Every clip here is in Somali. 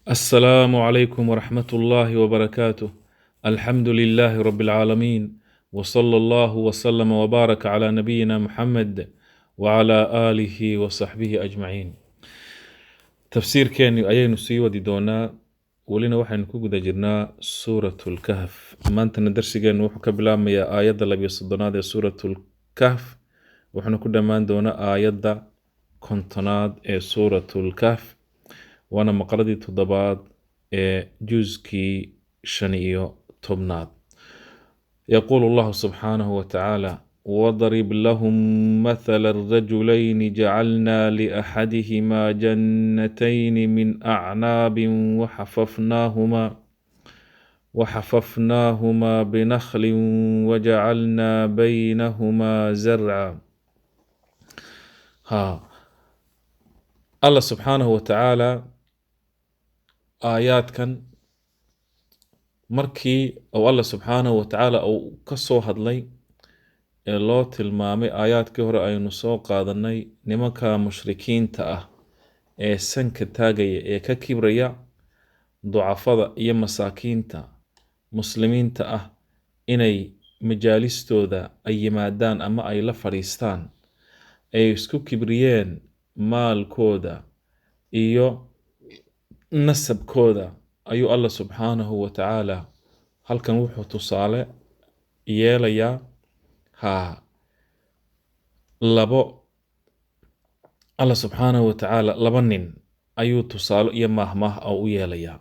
السلام عليكم ورحمة الله وبركاته. الحمد لله رب العالمين، وصلى الله وسلم وبارك على نبينا محمد وعلى آله وصحبه أجمعين. تفسير كان أيين سيودي دونا ولنا وحن كوجد جرنا سورة الكهف. ما أنت ندرس جن وحكى بلا ميا آيات اللي بيصدنا سورة الكهف، وحنا كنا ما دونا آيات كنتناد سورة الكهف، وانا مقردي تضباد جزكي شنيو تبناد. يقول الله سبحانه وتعالى: واضرب لهم مثل الرجلين جعلنا لأحدهما جنتين من أعناب وحففناهما بنخل وجعلنا بينهما زرعا. الله سبحانه وتعالى aayaadkan markii uu alla subxaanahu watacaala uu ka soo hadlay ee loo tilmaamay aayaadkii hore aynu soo qaadanay nimanka mushrikiinta ah ee sanka taagaya ee ka kibraya ducafada iyo masaakiinta muslimiinta ah inay majaalistooda ay yimaadaan ama ay la fadhiistaan, ay isku kibriyeen maalkooda iyo nasabkooda, ayuu alla subxaanahu watacaala halkan wuxuu tusaale yeelayaa alla subxaanahu watacaala laba nin ayuu tusaale iyo mahmah u yeelayaa,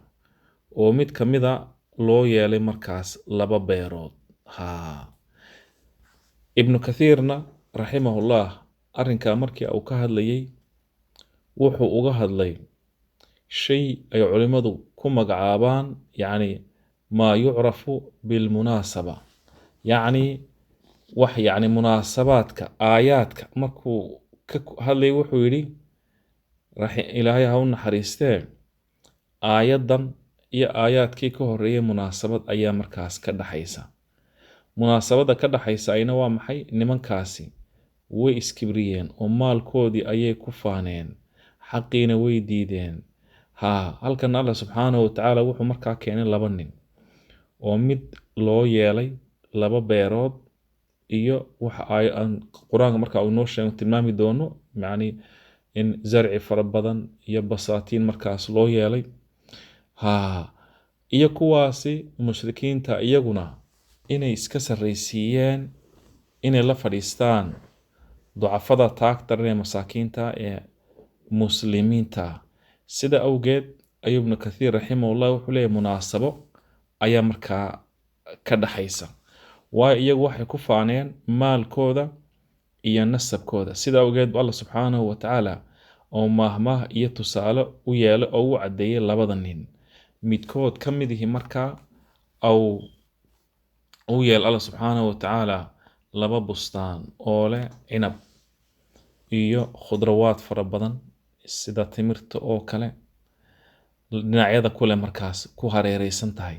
oo mid ka mida loo yeelay markaas laba beerood. ibnu kathiirna raximahullah arrinkaa markii uu ka hadlayay wuxuu uga hadlay shay ay culimadu ku magacaabaan yacni maa yucrafu bilmunaasaba, yacni wax yacni munaasabaadka aayaadka markuu ka hadlay wuxuu yidhi ilaahay ha u naxariistee aayaddan iyo aayaadkii ka horreeyay munaasabad ayaa markaas ka dhaxaysa. munaasabadda ka dhaxaysa ayna waa maxay? nimankaasi way iskibriyeen oo maalkoodii ayay ku faaneen, xaqiina way diideen. halkan alla subxaanahu watacaala wuxuu markaa keenay laba nin oo mid loo yeelay laba beerood iyo waxa ay qur-aanka markaa uu noo sheego tilmaami doono, yacni in zarci fara badan iyo basaatiin markaas loo yeelay. iyo kuwaasi mushrikiinta iyaguna inay iska sarraysiiyeen inay la fadhiistaan ducafada taagtaran ee masaakiinta ee muslimiinta. sida awgeed ayuu ibnu kathiir raximahullah wuxuu leeyahay munaasabo ayaa markaa ka dhaxaysa, waayo iyagu waxay ku faaneen maalkooda iyo nasabkooda. sida awgeed bu alla subxaanahu watacaala oo mahmah iyo tusaale u yeelay oo u caddeeyay labada nin midkood ka mid ihi markaa u yeel alla subxaanahu watacaala laba bustaan oo leh cinab iyo khudrawaad fara badan sida timirta oo kale dhinacyada kule markaas ku hareereysan tahay,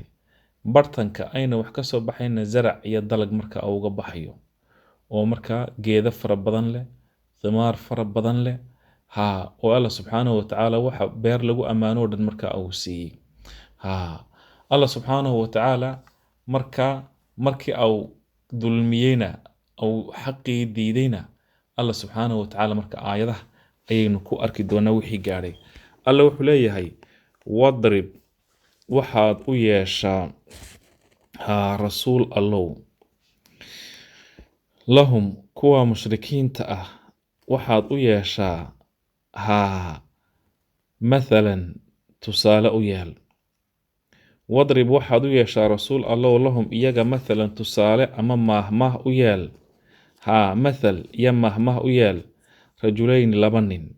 bartanka ayna wax ka soo baxayna zarac iyo dalag marka uga baxayo oo markaa geeda fara badan leh, thimaar fara badan leh. oo alla subxaanahu watacaala waxa beer lagu ammaano dhan markaa uu siiyey. alla subxaanahu watacaala markii uu dulmiyeyna uu xaqii diidayna alla subxaanahu watacaala marka aayadaha ayaynu ku arki doonaa wixii gaadhay. alla wuxuu leeyahay wadrib waxaad u yeeshaa rasuul allow lahum kuwa mushrikiinta ah waxaad u yeeshaa mathalan tusaale u yeel. wadrib waxaad u yeeshaa rasuul allow lahum iyaga mathalan tusaale ama mahmah u yeel. mathal iyo mahmah u yeel rajulayni laba nin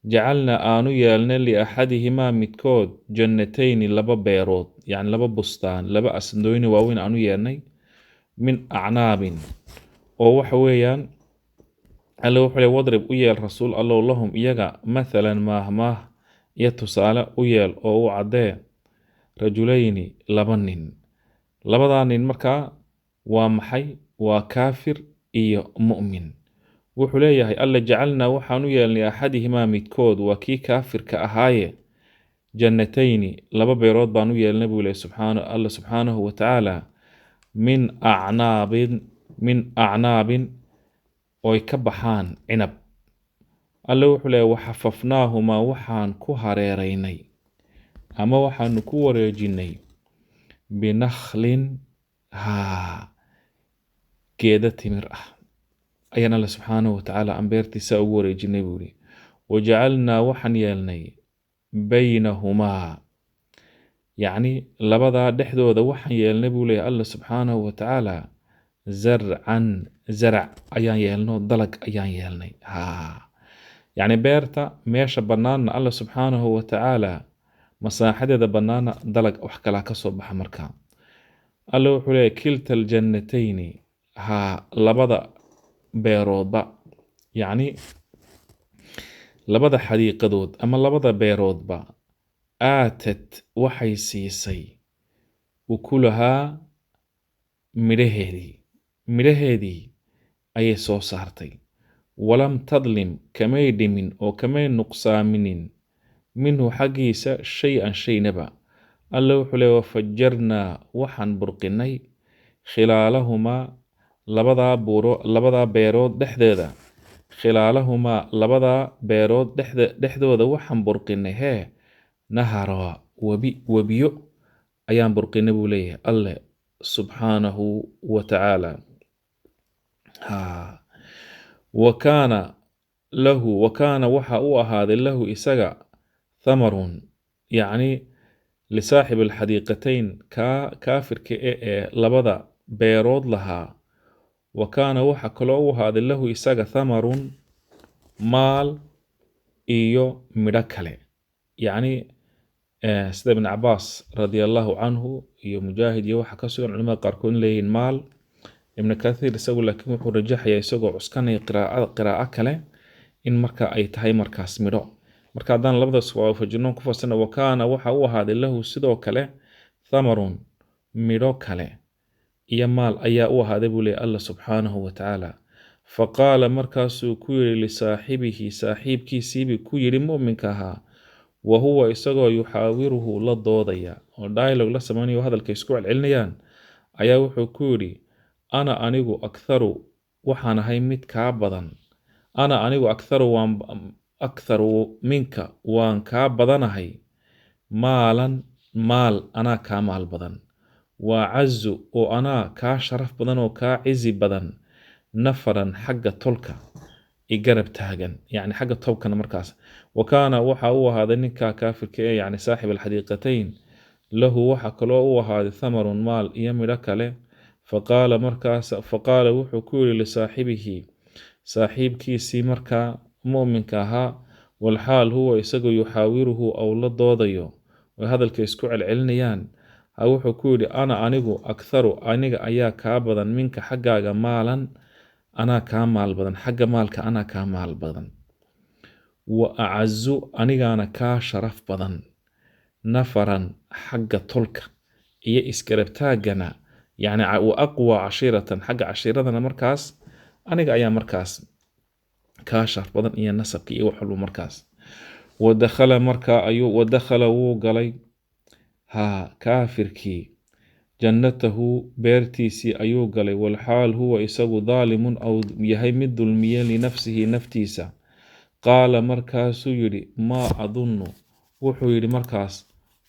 jacalna aanu yeelnay liaxadihimaa midkood jannatayni laba beerood, yacni laba bustaan, laba asndooyni waaweyn aanu yeelnay min acnaabin oo waxa weeyaan alle wuxuu leeyahay wadrib u yeel rasuul allow lahum iyaga mathalan mahmah iyo tusaale u yeel oo u caddee rajulayni laba nin. labadaa nin markaa waa maxay? waa kaafir iyo mu'min. wuxuu leeyahay alla jacalnaa waxaan u yeelnay axadihimaa midkood waa kii kaafirka ahaaye jannatayni laba beerood baan u yeelnay buu leeyahay alla subxaanahu wa tacaala min acnaabin oy ka baxaan cinab. alle wuxuu leeyahay waxafafnaahumaa waxaan ku hareeraynay ama waxaanu ku wareejinay binakhlin geeda timir ah ayaan alle subxaanahu wa tacaala aan beertiisa ugu wareejinay buu yidhi. wajacalnaa waxaan yeelnay baynahumaa yacni labadaa dhexdooda waxaan yeelnay buu leeyahay alla subxaanahu wa tacaala zarcan zarac ayaan yeelno dalag ayaan yeelnay. yacni beerta meesha bannaanna alla subxaanahu wa tacaala masaaxadeeda bannaana dalag wax kalaa ka soo baxa markaa. alla wuxuu leeyahay kilta aljannatayni labada beeroodba yacni labada xadiiqadood ama labada beeroodba aatad waxay siisay ukulahaa midhaheedii ayay soo saartay. walam tadlim kamay dhimin oo kamay nuqsaaminin minhu xaggiisa shay-an shaynaba. alla wuxuu leeyahay wafajarnaa waxaan burqinay khilaalahumaa labadaa beerood dhexdeeda dhexdooda waxaan burqinay nahara webiyo ayaan burqinay buu leeyahay alle subxaanahu wa tacaala. wa kaana waxa u ahaaday lahu isaga thamarun yacni lisaaxib alxadiiqatayn kaafirka ee labada beerood lahaa. wa kaana waxa kaloo u ahaaday lahu isaga thamarun maal iyo midho kale. yacni sida ibn cabaas radia allahu canhu iyo mujaahid iyo waxa ka sugan culimada qaarkood in leeyihiin maal. ibn kathiir isagu laakiin wuxuu rajaxayaa isagoo cuskanaya qiraa'o kale in marka ay tahay markaas midho. marka haddaan labadaas waafajino ku farsana wa kaana waxa u ahaaday lahu sidoo kale thamarun midho kale iyo maal ayaa u ahaaday buu leeyahay alla subxaanahu wa tacaala. faqaala markaasuu ku yidhi lisaaxibihi saaxiibkiisiibuu ku yidhi mu'minka ahaa wa huwa isagoo yuxaawiruhu la doodaya oo dialogue la samaynayo hadalka isku celcelinayaan ayaa wuxuu ku yidhi ana anigu aktharu waxaan ahay mid kaa badan aktharu minka waan kaa badanahay maalan maal anaa kaa maal badan waa cazu oo anaa kaa sharaf badan oo kaa cizi badan nafaran xagga tolka i garab taagan yacni xagga tobkana markaas. wa kaana waxa u ahaaday ninkaa kaafirka ee yacni saaxib alxadiiqatayn lahu waxa kaloo u ahaaday thamarun maal iyo midho kale. faqaala wuxuu ku yidhi lisaaxibihi saaxiibkiisii markaa mu'minka ahaa walxaal huwa isagoo yuxaawiruhu ou la doodayo way hadalka isku celcelinayaan wuxuu ku yidhi ana anigu aktharu aniga ayaa kaa badan minka xaggaaga maalan anaa kaa maal badan xagga maalka anaa kaa maal badan wa acazu anigaana kaa sharaf badan nafaran xagga tolka iyo isgarabtaagana yacni wa aqwa cashiiratan xagga cashiiradana markaas aniga ayaa markaas kaa sharaf badan iyo nasabka iyo wax walba markaas. wadakhala wuu galay kaafirkii jannatahu beertiisii ayuu galay walxaal huwa isagu daalimun au yahay mid dulmiye linafsihi naftiisa. qaala markaasuu yidhi maa adunnu wuxuu yidhi markaas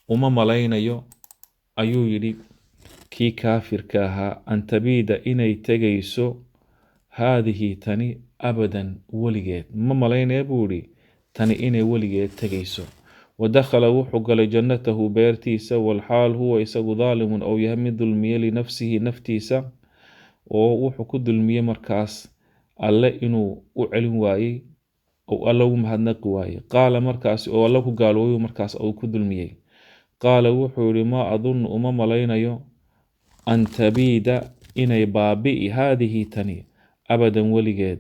uma malaynayo ayuu yidhi kii kaafirka ahaa an tabiida inay tegayso haadihi tani abadan weligeed ma malaynaya buu yidhi tani inay weligeed tegayso. wadakhala wuxuu galay jannatahu beertiisa walxaal huwa isagu daalimun ou yahay mid dulmiye linafsihi naftiisa oo wuxuu ku dulmiye markaas alle inuu u celin waayey ou alle ugu mahadnaqi waayey. qaala markaas oo alle ku gaalooyo markaas uu ku dulmiyey. qaala wuxuu yidhi maa adunnu uma malaynayo an tabiida inay baabi'i haadihi tani abadan weligeed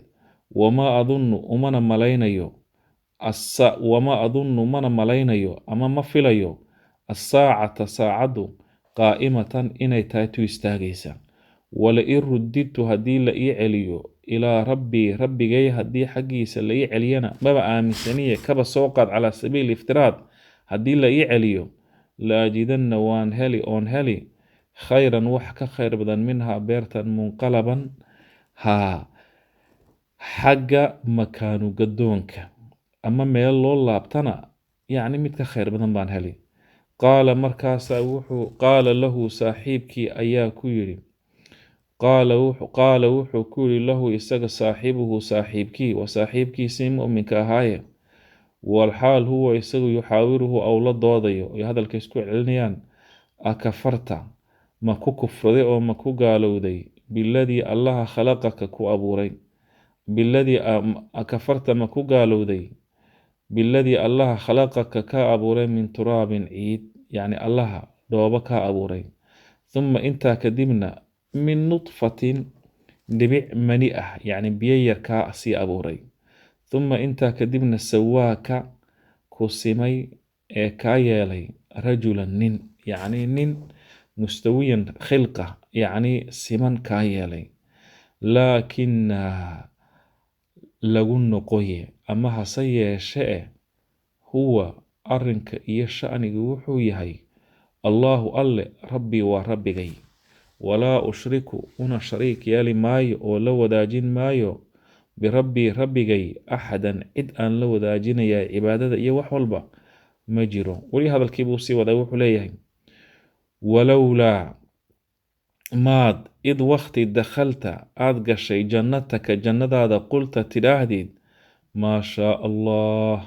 wamaa adunnu mana malaynayo ama ma filayo assaacata saacaddu qaa'imatan inay tahay tu istaagaysa. walain ruddidtu haddii la ii celiyo ilaa rabbii rabbigay haddii xaggiisa la ii celiyana maba aaminsaniye kaba soo qaad calaa sabiili iftiraad haddii la ii celiyo la ajidanna waan heli oon heli khayran wax ka khayr badan minhaa beertan munqalaban xagga makaanu gadoonka ama meel loo laabtana yacni mid ka khayr badan baan heli. qaala markaasaa qaala lahu saaxiibkii ayaa ku yidhi qaala wuxuu ku yidhi lahu isaga saaxibuhu saaxiibkii waa saaxiibkiisii mu'minka ahaaye walxaal huwa isagu yuxaawiruhu ou la doodayo ay hadalka isku celinayaan akafarta ma ku kufraday oo ma ku gaalowday biladii allaha khalaqaka ku abuuray biladii akafarta ma ku gaalowday biladii allaha khalaqaka ka abuuray min turaabin ciid yacni allaha dhoobo ka abuuray uma intaa kadibna min nudfatin dhibic mani ah yacni biyo yar kaa sii abuuray uma intaa kadibna sawaaka ku simay ee kaa yeelay rajulan nin yacni nin mustawiyan khilqa yacni siman kaa yeelay laakina lagu noqoye ama hase yeeshee huwa arrinka iyo sha'nigu wuxuu yahay allaahu alle rabbii waa rabbigay walaa ushriku una shariik yeeli maayo oo la wadaajin maayo birabbii rabbigay axadan cid aan la wadaajinayaa cibaadada iyo wax walba ma jiro. weli hadalkii buu sii waday wuxuu leeyahay walowlaa maad id wakti dakhalta aad gashay jannataka jannadaada qulta tidhaahdeed maa shaa allah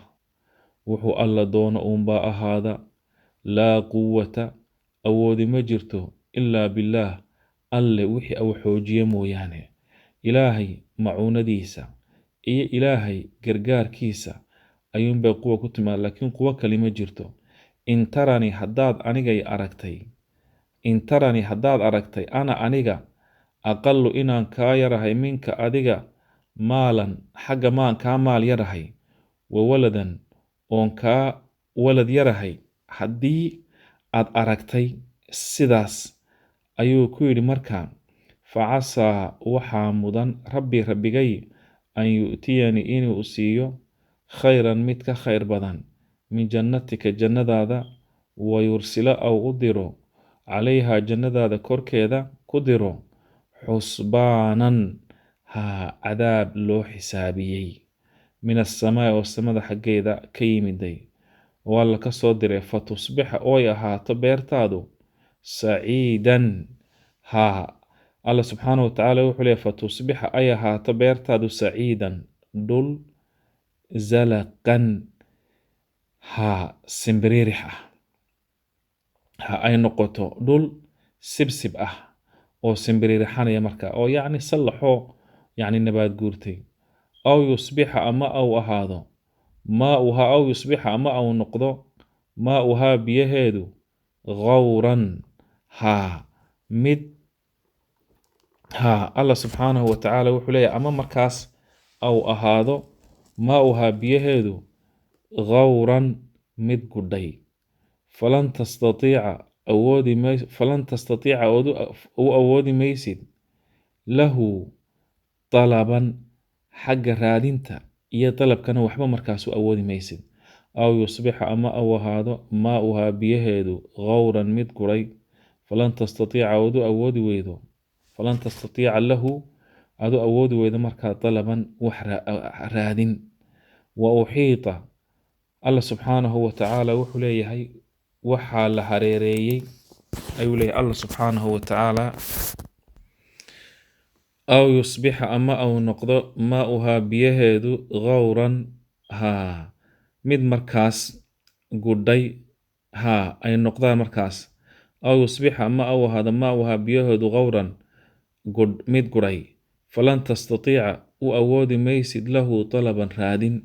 wuxuu alla doono uunbaa ahaada laa quwata awoodi ma jirto ilaa billaah alle wixii au xoojiye mooyaane ilaahay macuunadiisa iyo ilaahay gargaarkiisa ayuunbay quwa ku timaad laakiin quwo kali ma jirto. in tarani haddaad aragtay ana aniga aqallu inaan kaa yarahay minka adiga maalan xagga maan kaa maal yarahay wa waladan oon kaa walad yarahay haddii aad aragtay sidaas ayuu ku yidhi markaa facasaa waxaa mudan rabbigay an yu'tiyanii inuu siiyo khayran mid ka khayr badan min jannatika jannadaada wayursila au u diro calayhaa jannadaada korkeeda ku diro xusbaanan cadaab loo xisaabiyey min asamaai oo samada xaggeeda ka yimiday oo alla ka soo diray fatusbixa ooy ahaato beertaadu saciidan alla subxaanahu watacaala wuxuu leeyahy fatusbixa ay ahaato beertaadu saciidan dhul zalaqan simbiriirix ay noqoto dhul sibsib ah oo simbiriirixanaya markaa oo yacni sallaxoo yacni nabaad guurtay aw yusbixa ama au ahaado maauhaa aw yusbixa ama au noqdo maauhaa biyaheedu gawran mid alla subxaanahu watacaala wuxuu leeyahy ama markaas au ahaado maauhaa biyaheedu gawran mid gudhay falan tastatiica u awoodi maysid lahu dalaban xagga raadinta iyo dalabkana waxba markaasu awoodi maysid aw yusbixa ama au ahaado maauhaa biyaheedu gawran mid gudhay falan tastatiica lahu adu awoodi weydo markaa dalaban wax raadin wa uxiita alla subxaanahu watacaala wuxuu leeyahay waxaa la hareereeyey ayuu leeyahay alla subxaanahu watacaala aw yusbixa ama au noqdo maauhaa biyaheedu gawran mid markaas gudhay ay noqdaan markaas aw yusbixa ama au ahaado maauhaa biyaheedu gawran mid gudhay falan tastatiica u awoodi maysid lahu dalaban raadin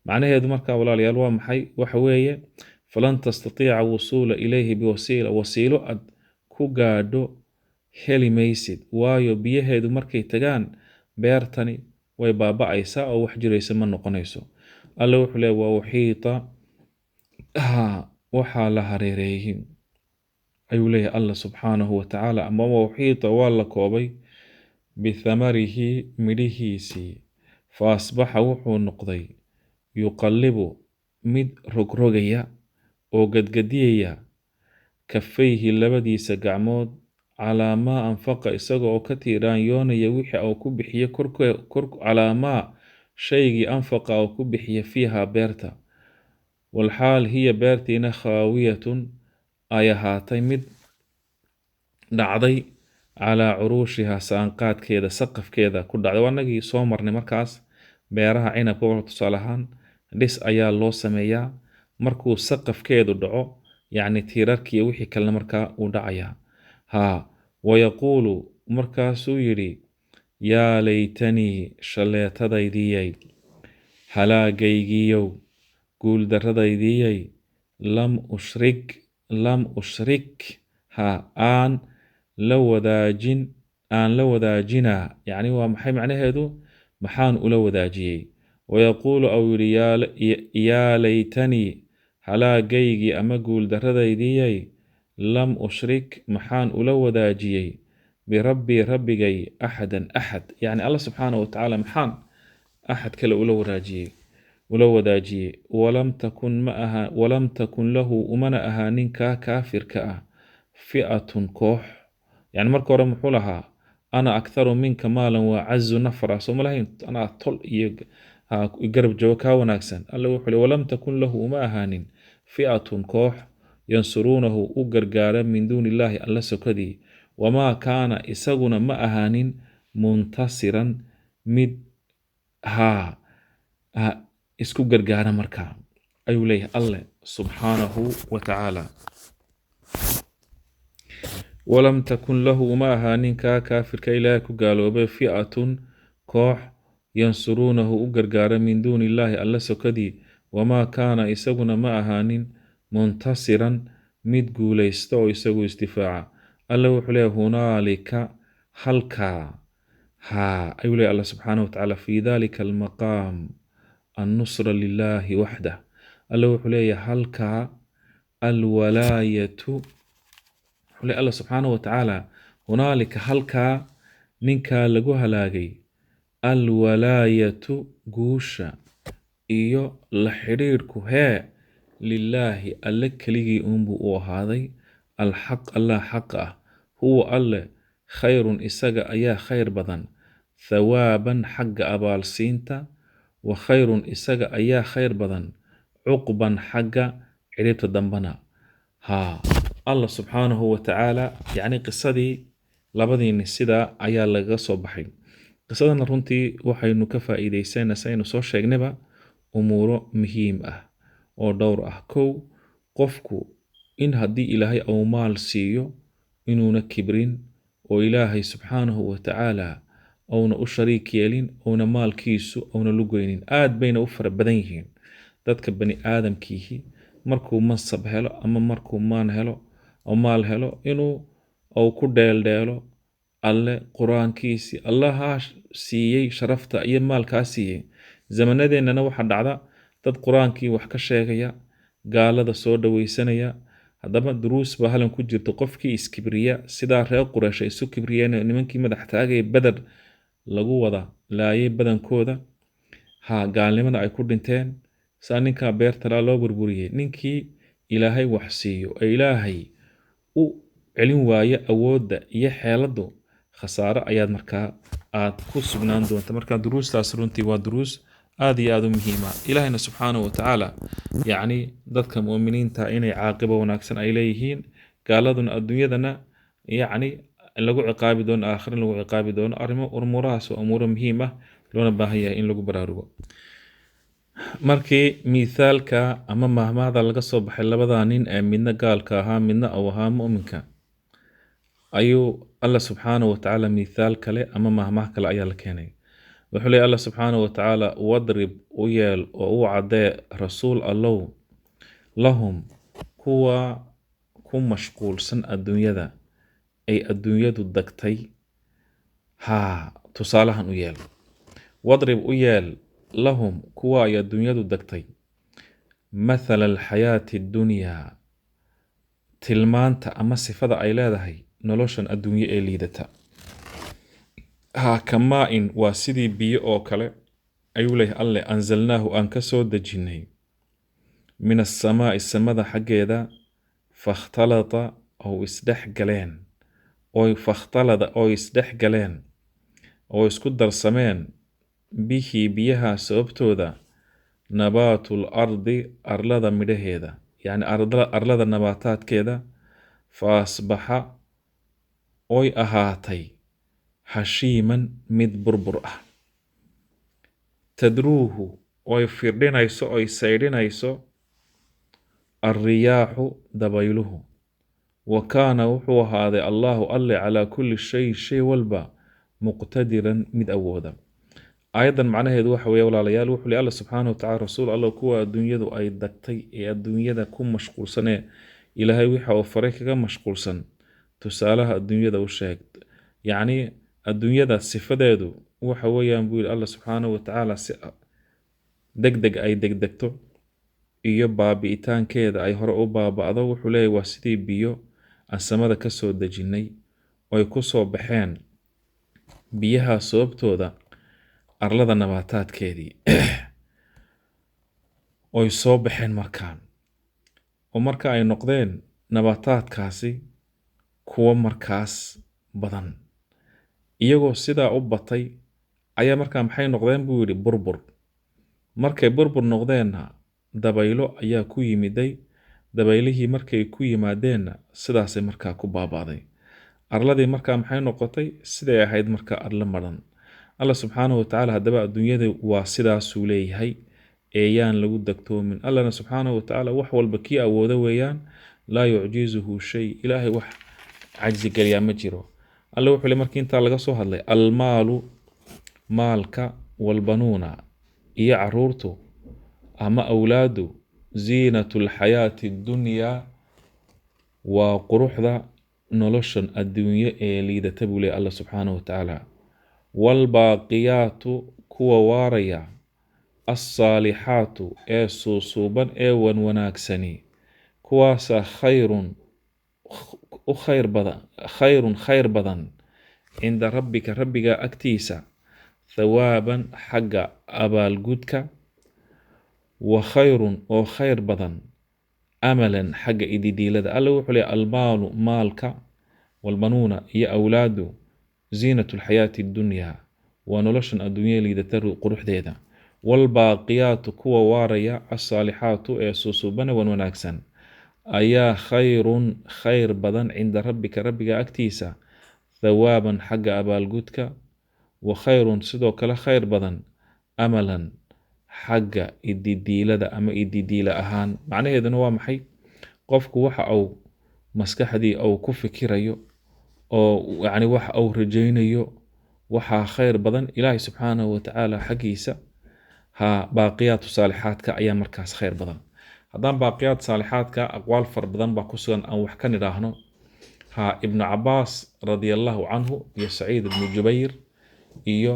macnaheedu markaa walaalayaal waa maxay waxa weeye falan tastatiica wusuula ilayhi biwasiila wasiilo ad ku gaadho heli maysid waayo biyaheedu markay tagaan beertani way baaba'aysaa oo wax jiraysa ma noqonayso. alla wuxuu leeyahy wa uxiita waxaa la hareereeyey ayuu leeyahay alla subxaanahu watacaala ama wa uxiita waa la koobay bithamarihi midhihiisii fa asbaxa wuxuu noqday yuqallibu mid rogrogaya oo gadgadiyaya kafayhi labadiisa gacmood calaa maa anfaqa isaga oo ka tiiraanyoonaya wixii uu ku bixiye calaa maa shaygii anfaqa uu ku bixiye fiiha beerta, walxaal hiya beertiina khaawiyatun ay ahaatay mid dhacday calaa curuushiha saanqaadkeeda saqafkeeda ku dhacday. waa anagii soo marnay markaas beeraha cinabka oo tusaale ahaan dhis ayaa loo sameeyaa, markuu saqafkeedu dhaco yacni tiirarkiiyo wixii kalena markaa uu dhacayaa. wayaquulu markaasuu yidhi yaa laytanii shaleetadaydiyay, halaagaygiiyow, guuldarradaydiiyay, lam ushrik aan la wadaajinaa, yacni waa maxay macnaheedu, maxaan ula wadaajiyey. wayaquulu au yidhi yaa laytanii halaagaygii ama guuldarradaydiiyay, lam ushrik maxaan ula wadaajiyey birabbii rabbigay axadan axad, yacni alla subxaanahu watacaala maxaan axad kale ula wadaajiyey. walam takun lahu umana ahaanin kaa kaafirka ah fi'atun koox, yani marka hore muxuu lahaa ana aktharu minka maalan wa acazu nafra, soo ma lahayn anaa tol iyo garab joogo kaa wanaagsan. alla wuxuu li walam takun lahu uma ahaanin fi'atun koox yansuruunahu u gargaara min duuni illaahi alla sokadii, wamaa kaana isaguna ma ahaanin muntasiran mid isku gargaara markaa, ayuu leeyahay alle subxaanahu wa tacaala. walam takun lahu uma ahaanin kaa kaafirka ilaahay ku gaaloobay fi'atun koox yansuruunahu u gargaara min duuni illaahi alla sokadii, wamaa kaana isaguna ma ahaanin muntasiran mid guulaysta oo isagu isdifaaca. alla wuxuu leeyahay hunaalika halkaa ayuu leeyahay alla subxaanahu watacaala fii dalika almaqaam annusra lilaahi waxdah. alla wuxuu leeyahay halkaa alwalaayatu, wuxuu leeyahay alla subxaanahu watacaala hunaalika halkaa ninkaa lagu halaagay, alwalaayatu guusha iyo la xidhiidhku lilaahi alle keligii uunbuu u ahaaday, alxaq allah xaqa ah, huwa alle khayrun isaga ayaa khayr badan, thawaaban xagga abaalsiinta, wa khayrun isaga ayaa khayr badan, cuqban xagga ciribta dambana. allah subxaanahu watacaala yacni qisadii labadiini sidaa ayaa lagaga soo baxay. qisadana runtii waxaynu ka faa'iidaysanaa saynu soo sheegnayba umuuro muhiim ah oo dhowr ah. kow, qofku in haddii ilaahay uu maal siiyo inuuna kibrin oo ilaahay subxaanahu watacaala uuna u shariik yeelin, uuna maalkiisu uuna lugoynin. aad bayna u fara badan yihiin dadka bani aadamkiihi markuu mansab helo ama markuu maal helo inuu ku dheeldheelo alle qur-aankiisii allahaa siiyey sharafta iyo maalkaa siiyey. zamanadeennana waxaa dhacda dad qur-aankii wax ka sheegaya, gaalada soo dhaweysanaya. haddaba duruus baa halan ku jirta, qofkii iskibriya sidaa reer Quraysh isu kibriyeen nimankii madax taagay Badar lagu wada laayay badankooda, gaalnimada ay ku dhinteen, saa ninkaa beertalaa loo burburiyey. ninkii ilaahay wax siiyo ee ilaahay u celin waaye awoodda iyo xeeladu, khasaaro ayaad markaa aad ku sugnaan doonta. markaa duruustaas runtii waa duruus aad iyo aad u muhiima. ilaahayna subxaanahu watacaala yacni dadka mu'miniinta inay caaqibo wanaagsan ay leeyihiin, gaaladuna adduunyadana yacni lagu ciqaabi doono, aakhirin lagu ciqaabi doono. umuurahaas waa umuuro muhiim ah, loona baahan yahay in lagu baraarugo. markii miithaalka ama mahmaahda laga soo baxay labadaa nin ee midna gaalka ahaa midna uu ahaa mu'minka, ayuu alla subxaanahu watacaala miithaal kale ama mahmaah kale ayaa la keenay. wuxuu leeyahay alla subxaanahu watacaala wadrib u yeel oo u caddee rasuul allow lahum kuwa ku mashquulsan adduunyada ay adduunyadu dagtay, tusaalahan u yeel. wadrib u yeel lahum kuwa ay adduunyadu dagtay mathala alxayaati addunyaa, tilmaanta ama sifada ay leedahay noloshan adduunye ee liidata. kamaa-in waa sidii biyo oo kale ayuu leeyahay alle anzalnaahu aan ka soo dejinnay min assamaa'i samada xaggeeda fakhtalata oo isdhex galeen oo isdhex galeen oo isku darsameen bihi biyaha sababtooda nabaatul ardi arlada midhaheeda yacni arlada nabaataadkeeda fa asbaxa oy ahaatay hashiiman mid burbur ah tadruuhu oy firdhinayso oy saydhinayso alriyaaxu dabayluhu wa kaana wuxuu ahaaday allaahu alle calaa kulli shay walba muqtadiran mid awooda aayaddan macnaheedu waxa weeye walaalayaal wuxuu li alla subxaana wa tacala rasuul allow kuwa adduunyadu ay dagtay ee adduunyada ku mashquulsanee ilaahay waxa uu faray kaga mashquulsan tusaalaha adduunyada u sheeg yacni adduunyada sifadeedu waxa weeyaan buu yidhi alla subxaana wa tacaala si degdeg ay degdegto iyo baabi'itaankeeda ay hore u baaba'do wuxuu leeyahy waa sidii biyo aan samada ka soo dejinnay oy ku soo baxeen biyaha sababtooda arlada nabaataadkeedii oy soo baxeen markaan oo marka ay noqdeen nabaataadkaasi kuwa markaas badan iyagoo sidaa u batay ayaa markaa maxay noqdeen buu yidhi burbur markay burbur noqdeenna dabaylo ayaa ku yimiday dabaylihii markay ku yimaadeenna sidaasay markaa ku baaba'day arladii markaa maxay noqotay siday ahayd markaa arlo madhan alla subxaanahu watacaala haddaba adduunyada waa sidaasuu leeyahay eeyaan lagu degtoomin allana subxaanahu watacaala wax walba kii awooda weeyaan laa yucjizuhu shay ilaahay wax cajzi geliyaa ma jiro alla wuxuu le markii intaa laga soo hadlay almaalu maalka walbanuuna iyo caruurtu ama awlaadu ziinatu lxayaati dunyaa waa quruxda noloshan adduunyo ee liidata buu leeyahy alla subxaanahu watacaala waalbaaqiyaatu kuwa waaraya alsaalixaatu ee suusuuban ee wanwanaagsani kuwaasa khayrun khayr badan cinda rabbika rabbiga agtiisa thawaaban xagga abaalgudka wa khayrun oo khayr badan amalan xagga ididiilada alla wuxuu leeyahy almaalu maalka walbanuuna iyo awlaadu ziinatu lxayaati ddunyaa waa noloshan adduunya liidata quruxdeeda waalbaaqiyaatu kuwa waaraya alsaalixaatu ee suusuubana wan wanaagsan ayaa khayrun khayr badan cinda rabbika rabbiga agtiisa thawaaban xagga abaalgudka wa khayrun sidoo kale khayr badan amalan xagga ididiilada ama ididiila ahaan macnaheeduna waa maxay qofku waxa uu maskaxdii uu ku fikirayo oo yacni waxa uu rajaynayo waxaa khayr badan ilaahay subxaanahu watacaala xaggiisa baaqiyaatu saalixaadka ayaa markaas khayr badan haddaan baaqiyaat saalixaadka aqwaal far badan baa ku sugan aan wax ka nidhaahno ibnu cabaas radiallahu canhu iyo saciid ibnu jubayr iyo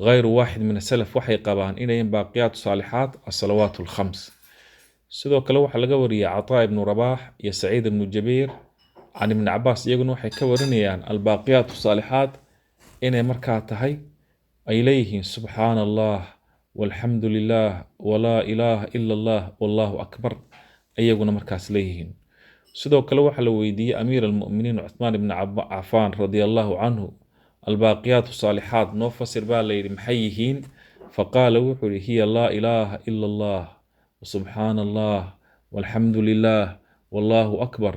غayru waaxid min asalaf waxay qabaan inayn baaqiyaat saalixaat asalawaat alkhams sidoo kale waxaa laga wariyay cataa ibnu rabaax iyo saciid ibnu jabiir can ibni cabaas iyaguna waxay ka warinayaan albaaqiyaat saalixaat inay markaa tahay ay leeyihiin subxaana allah walxamdu lilah walaa ilaaha ila allah wallahu akbar ayaguna markaas leeyihiin sidoo kale waxaa la weydiiyey amiir almuminiin cuthmaan ibni cafaan radiallahu canhu albaaqiyaat saalixaat noo fasir baa layidhi maxay yihiin faqaala wuxuu yihi hiya laa ilaaha ila allah wasubxaana allah walxamdu lilah wallahu akbar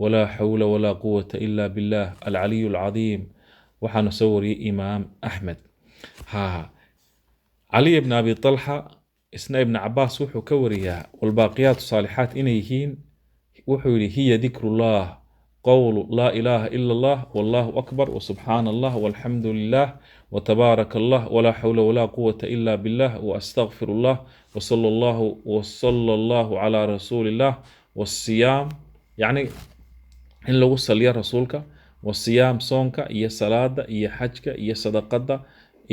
walaa xawla walaa quwata ila billah alcaliyu alcadiim waxaana soo wariyey imaam axmed cali bn abi talxa isna ibn cabaas wuxuu ka wariyaa walbaaqiyaat saalixaat inay yihiin wuxuu yihi hiya dikrullah qowlu laa ilaaha ila allah wallahu akbar wasubxaana allah walxamdu lilah watabaaraka allah walaa xawla walaa quwata ila billah waastaqfir allah wasala allahu calaa rasuulillah wasiyaam yacni in lagu saliyo rasuulka wasiyaam soonka iyo salaada iyo xajka iyo sadaqada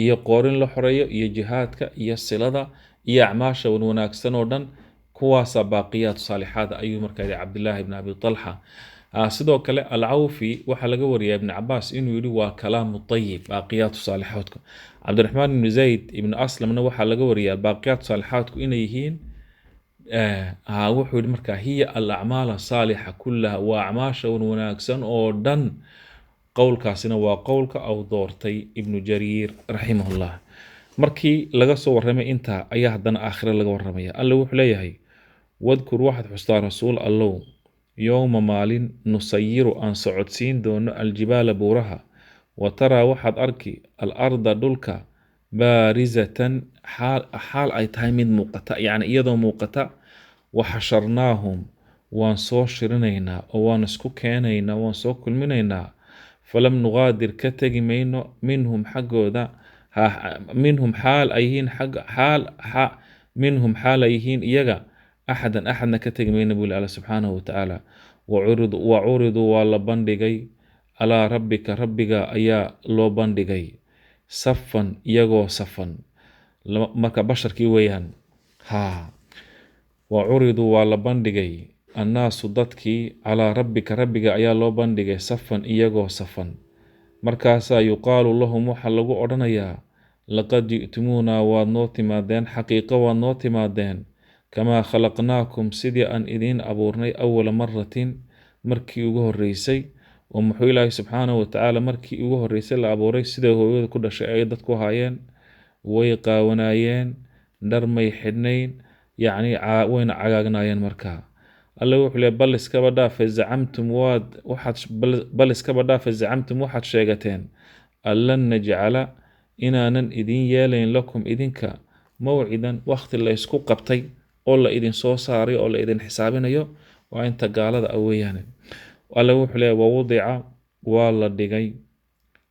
iyo qoorin la xoreeyo iyo jihaadka iyo silada iyo acmaasha wanaagsan oo dhan kuwaasa baaqiyaat saalixaada ayuu markaa yihi cabdillaahi ibn abi talxa sidoo kale alcawfi waxaa laga wariyaa ibn cabaas inuu yihi waa kalaamu ayib baaqiyaatu saalixaadku cabdiraxmaan ibn zayd ibn aslamna waxaa laga wariyaa baaqiyaat saalixaadku inay yihiin wuxuu yidhi markaa hiya alacmaal asaalixa kullaha waa acmaasha wanaagsan oo dhan. qowlkaasina waa qowlka au doortay ibnu jariir raximahullah. markii laga soo warramay intaa ayaa haddana aakhire laga warramaya. alle wuxuu leeyahay wadkur waxaad xustaa rasuul allow yowma maalin nusayiru aan socodsiin doono aljibaala buuraha, wa taraa waxaad arki al arda dhulka baarizatan xaal ay tahay mid muuqata, yacni iyadoo muuqata. waxasharnaahum waan soo shirinaynaa oo waan isku keenaynaa, waan soo kulminaynaa. falam nuqaadir ka tegi mayno minhum xaggooda minhum xaal ay yihiin iyaga axadan axadna ka tegi mayno buli alla subxaanahu watacaala. wacuriduu waa la bandhigay calaa rabbika rabbiga ayaa loo bandhigay safan iyagoo safan, marka basharkii weeyaan. wacuriduu waa la bandhigay annaasu dadkii calaa rabbika rabbiga ayaa loo bandhigay safan iyagoo safan. markaasaa yuqaalu lahum waxaa lagu odhanayaa laqad ji'tumuunaa waad noo timaadeen, xaqiiqo waad noo timaadeen, kamaa khalaqnaakum sidii aan idiin abuurnay awala maratin markii ugu horreysay. oo muxuu ilaahay subxaanahu watacaala markii ugu horreysay la abuuray sida hooyada ku dhashay ay dadku haayeen, way qaawanaayeen, dhar may xidhnayn, yacni wayna cagaagnaayeen. markaa alle wuxuu leeyahay bal iskaba dhaafe zacamtum waxaad sheegateen an lan najcala inaanan idin yeelayn lakum idinka mawcidan wakhti la isku qabtay oo la idin soo saaray oo la idin xisaabinayo. waa inta gaalada ah weeyaane. alle wuxuu leeyahay wawudica waa la dhigay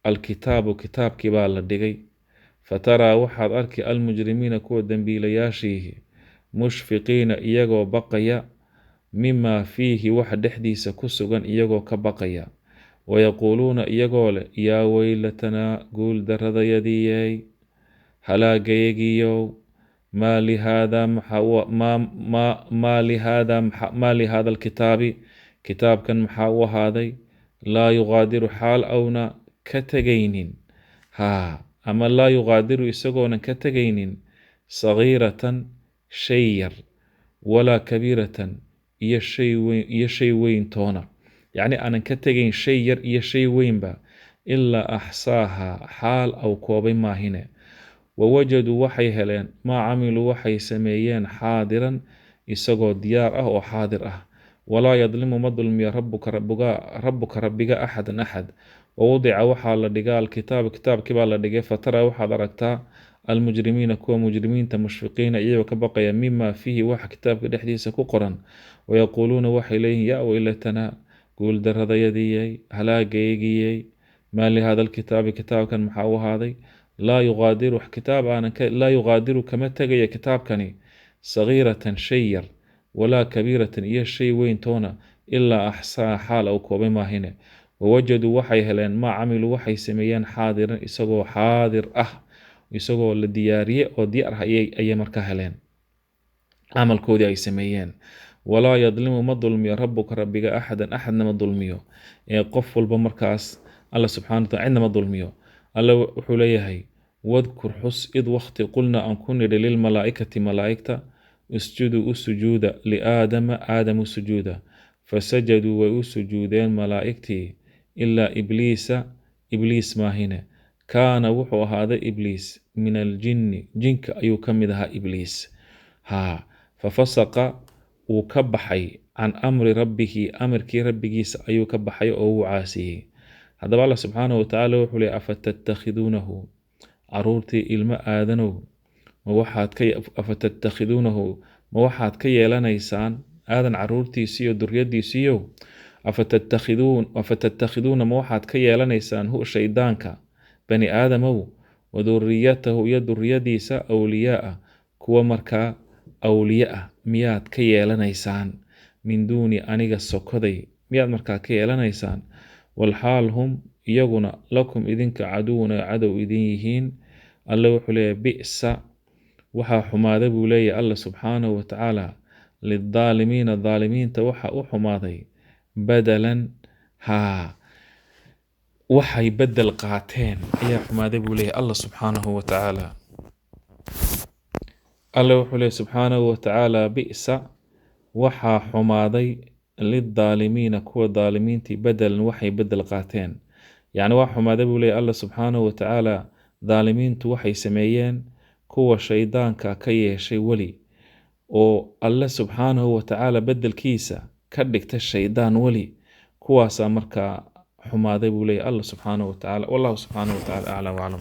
alkitaabu kitaabkii baa la dhigay, fataraa waxaad arki almujrimiina kuwa dembiilayaashiihi mushfiqiina iyagoo baqaya, mimaa fiihi waxa dhexdiisa ku sugan iyagoo ka baqaya. wayaquuluuna iyagoo leh yaa weylatanaa guul daradayadiiyey, halaagayagiyow, maa lihaada alkitaabi kitaabkan maxaa u ahaaday, laa yuqaadiru xaal awna ka tegaynin, ama laa yuqaadiru isagoonan ka tegaynin sagiiratan shay yar, walaa kabiiratan iyo shay weyn toona, yacni aanan ka tegayn shay yar iyo shay weynba, ilaa axsaahaa xaal au koobay maahine. wawajaduu waxay heleen maa camiluu waxay sameeyeen xaadiran isagoo diyaar ah oo xaadir ah. walaa yadlimu ma dulmiya rabbuka rabbiga axadan axad. wawudica waxaa la dhigaa alkitaabu kitaabkii baa la dhigay, fataraa waxaad aragtaa almujrimiina kuwa mujrimiinta mushfiqiina iyagoo ka baqaya mimaa fiihi waxa kitaabka dhexdiisa ku qoran. wayaquuluuna waxay leeyihin yaa weylatanaa guul daradayadiiyey, halaagaygiyey, maa lihaada alkitaabi kitaabkan maxaa u ahaaday, laa yuqaadiru kama tegaya kitaabkani sagiiratan shay yar, walaa kabiiratan iyo shay weyn toona, ilaa axsaa xaal au koobay maahine. wawajaduu waxay heleen maa camiluu waxay sameeyeen xaadiran isagoo xaadir ah, isagoo la diyaariye oo diyaar ah ayay markaa heleen camalkoodii ay sameeyeen. walaa yadlimu ma dulmiyo rabbuka rabbiga axadan axadna ma dulmiyo, ee qof walba markaas alla subxana wataala cidna ma dulmiyo. alle wuxuu leeyahay wadkur xus id waqti qulna aan ku nidhi lilmalaa'ikati malaa'igta isjuduu u sujuuda liaadama aadam u sujuuda, fasajaduu way u sujuudeen malaa'igtii ilaa ibliis maahine, kaana wuxuu ahaaday ibliis min aljinni jinka ayuu ka mid ahaa ibliis. fafasaqa wuu ka baxay can amri rabbihi amarkii rabbigiisa ayuu ka baxay oo wuu caasiyey. haddaba alla subxaanahu watacaala wuxuu leey afatattakhiduunahu caruurtii ilmo aadanow ma waxaad ka yeelanaysaan aadan caruurtiisiiyo duryadiisiiyo, afatattakhiduuna ma waxaad ka yeelanaysaan hu shaydaanka bani aadamow, waduriyatahu iyo duriyadiisa awliyaaa kuwa markaa awliye ah miyaad ka yeelanaysaan, min duuni aniga sokoday miyaad markaa ka yeelanaysaan, walxaal hum iyaguna lakum idinka caduwuna cadow idin yihiin. alle wuxuu leeyahay bi'sa waxaa xumaaday buu leeyahay alla subxaanahu watacaala lidaalimiina daalimiinta waxa u xumaaday badalan waxay bedel qaateen ayaa xumaaday buu leeyahay alla subxaanahu watacaala. الله وحله سبحانه وتعالى بئس وحا حمادي للظالمين كو ظالمين بدل وحي بدل قاتين يعني waa xumaaday buu leeyahay Allah subxaanahu wa tacaala dhaalimiintu waxay sameeyeen kuwa shaydaanka ka yeeshay weli oo Allah subxaanahu wa tacaala bedelkiisa ka dhigta shaydaan weli kuwaasa markaa xumaaday buu leeyahay Allah subxaanahu wa tacaala wallahu subxaanahu wa tacaala a'lam wa a'lam